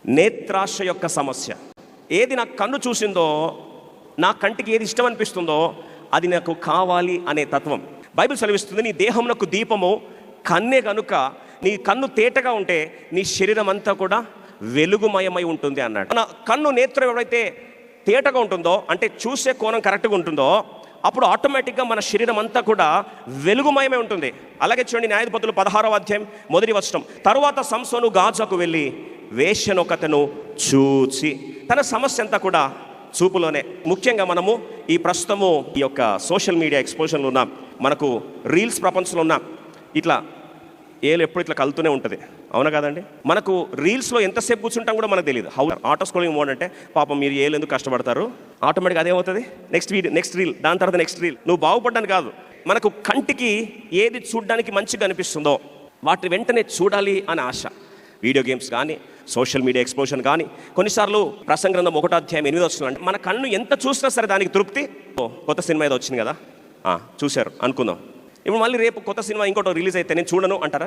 నేత్రాశ యొక్క సమస్య. ఏది నా కన్ను చూసిందో, నా కంటికి ఏది ఇష్టం అనిపిస్తుందో అది నాకు కావాలి అనే తత్వం. బైబిల్ సెలవిస్తుంది, నీ దేహమునకు దీపము కన్నే కనుక నీ కన్ను తేటగా ఉంటే నీ శరీరం అంతా కూడా వెలుగుమయమై ఉంటుంది అన్నాడు. మన కన్ను నేత్రం ఎవరైతే తేటగా ఉంటుందో, అంటే చూసే కోణం కరెక్ట్గా ఉంటుందో, అప్పుడు ఆటోమేటిక్గా మన శరీరం అంతా కూడా వెలుగుమయమై ఉంటుంది. అలాగే చూడండి, న్యాయాధిపతులు 16వ అధ్యాయం 1వ వచనం. తరువాత సంసోను గాజాకు వెళ్ళి వేశ్యనొకతను చూచి, తన సమస్య అంతా కూడా చూపులోనే. ముఖ్యంగా మనము ఈ ప్రస్తుతము ఈ యొక్క సోషల్ మీడియా ఎక్స్పోజర్లో ఉన్నాం, మనకు రీల్స్ ప్రపంచంలో ఉన్నాం. ఇట్లా ఏలు ఎప్పుడు ఇట్లా కలుతూనే ఉంటుంది, అవునా కాదండి? మనకు రీల్స్లో ఎంతసేపు కూర్చుంటాం కూడా మనకు తెలియదు. ఆటో స్క్రోలింగ్ మోడ్ అంటే పాపం మీరు ఏలు ఎందుకు కష్టపడతారు, ఆటోమేటిక్గా అదేమవుతుంది, నెక్స్ట్ రీల్, దాని తర్వాత నెక్స్ట్ రీల్. నువ్వు బాగుపడ్డానికి కాదు, మనకు కంటికి ఏది చూడడానికి మంచిగా అనిపిస్తుందో వాటి వెంటనే చూడాలి అని ఆశ. వీడియో గేమ్స్ కానీ, సోషల్ మీడియా ఎక్స్పోజర్ కానీ, కొన్నిసార్లు ప్రసంగ గ్రంథం 1వ అధ్యాయం 8వ వచనం అంటే మన కన్ను ఎంత చూసినా సరే దానికి తృప్తి. కొత్త సినిమా ఏదో వచ్చింది కదా, చూశారు అనుకుందాం, ఇప్పుడు మళ్ళీ రేపు కొత్త సినిమా ఇంకోటి రిలీజ్ అయితే నేను చూడను అంటారా?